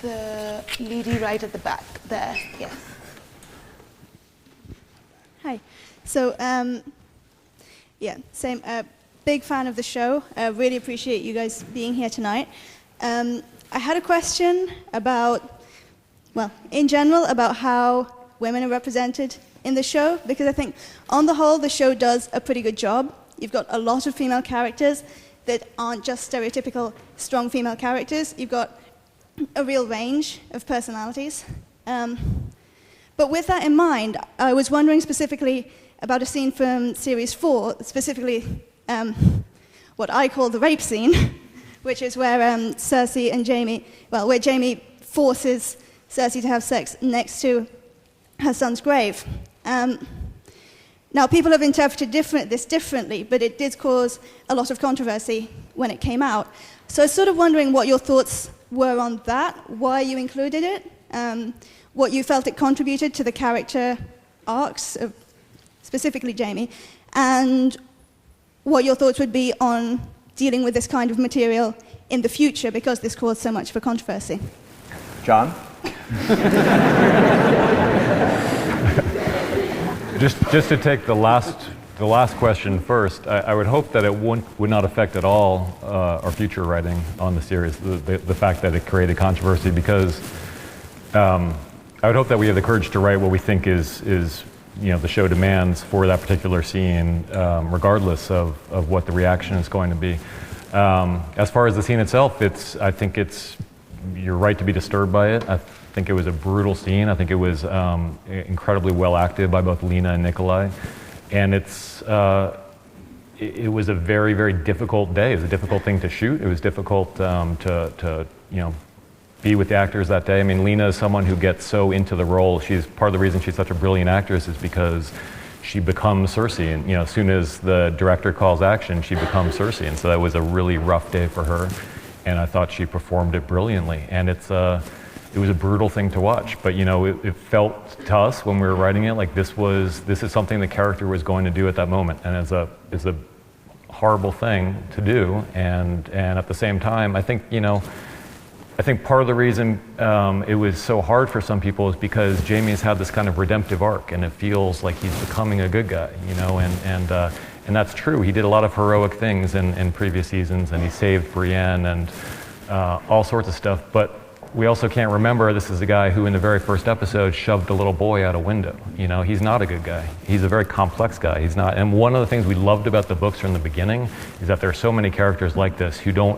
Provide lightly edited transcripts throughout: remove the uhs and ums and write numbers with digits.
The lady right at the back there, yes. Hi. So, same. Big fan of the show. Really appreciate you guys being here tonight. I had a question about, well, in general, about how women are represented in the show, because I think, on the whole, the show does a pretty good job. You've got a lot of female characters that aren't just stereotypical strong female characters. You've got a real range of personalities. But with that in mind, I was wondering specifically about a scene from Series 4, specifically what I call the rape scene, which is where Cersei and Jaime, well, where Jaime forces Cersei to have sex next to her son's grave. Now, people have interpreted this differently, but it did cause a lot of controversy when it came out. So I was sort of wondering what your thoughts were on that, why you included it, what you felt it contributed to the character arcs of specifically Jaime, and what your thoughts would be on dealing with this kind of material in the future, because this caused so much for controversy. John? Just to take the last question first, I would hope that it would not affect at all our future writing on the series, the fact that it created controversy, because I would hope that we have the courage to write what we think is the show demands for that particular scene, regardless of what the reaction is going to be. As far as the scene itself, I think you're right to be disturbed by it. I think it was a brutal scene. I think it was incredibly well acted by both Lena and Nikolai, and it was a very, very difficult day. It was a difficult thing to shoot. It was difficult to be with the actors that day. I mean, Lena is someone who gets so into the role. She's part of the reason she's such a brilliant actress is because she becomes Cersei, and as soon as the director calls action, she becomes Cersei, and so that was a really rough day for her, and I thought she performed it brilliantly. And it was a brutal thing to watch, but it felt to us when we were writing it like this is something the character was going to do at that moment, and it's a horrible thing to do, and at the same time, I think part of the reason it was so hard for some people is because Jaime has had this kind of redemptive arc, and it feels like he's becoming a good guy, and that's true. He did a lot of heroic things in previous seasons, and he saved Brienne and all sorts of stuff. But we also can't remember this is a guy who, in the very first episode, shoved a little boy out a window. He's not a good guy. He's a very complex guy. He's not. And one of the things we loved about the books from the beginning is that there are so many characters like this who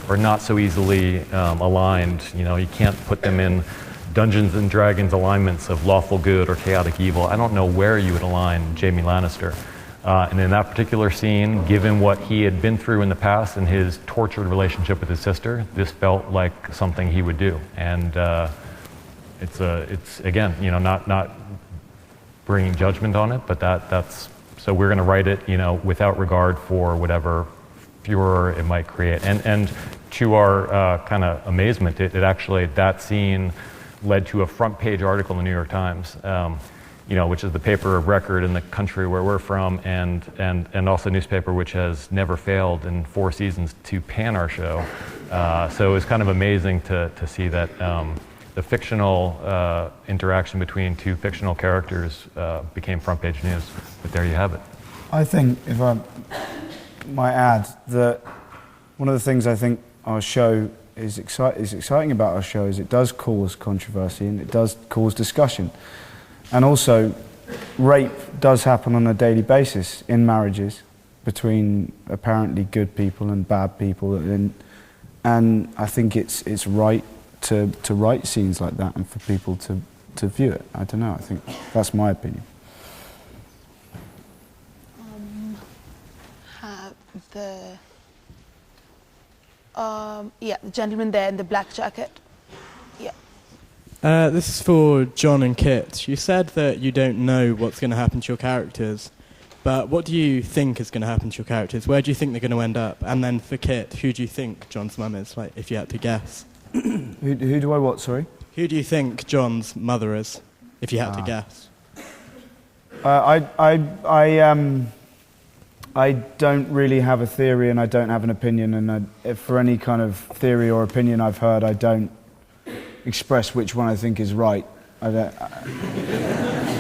are not so easily aligned. You can't put them in Dungeons and Dragons alignments of lawful good or chaotic evil. I don't know where you would align Jaime Lannister. And in that particular scene, given what he had been through in the past and his tortured relationship with his sister, this felt like something he would do. And it's again, not bringing judgment on it, but that's so we're going to write it, without regard for whatever furor it might create. And to our kind of amazement, it actually, that scene led to a front page article in the New York Times, which is the paper of record in the country where we're from, and also a newspaper which has never failed in 4 seasons to pan our show. So it was kind of amazing to see that the fictional interaction between 2 fictional characters became front page news. But there you have it. I think, if I might add, that one of the things I think our show is exciting about our show is it does cause controversy and it does cause discussion. And also, rape does happen on a daily basis in marriages between apparently good people and bad people, and I think it's right to write scenes like that and for people to view it. I don't know, I think that's my opinion. The gentleman there in the black jacket. Yeah. This is for John and Kit. You said that you don't know what's going to happen to your characters, but what do you think is going to happen to your characters? Where do you think they're going to end up? And then for Kit, who do you think John's mum is, like, if you had to guess? Who do I what, sorry? Who do you think John's mother is, if you had to guess? I I don't really have a theory and I don't have an opinion, and if for any kind of theory or opinion I've heard, I don't express which one I think is right. I don't,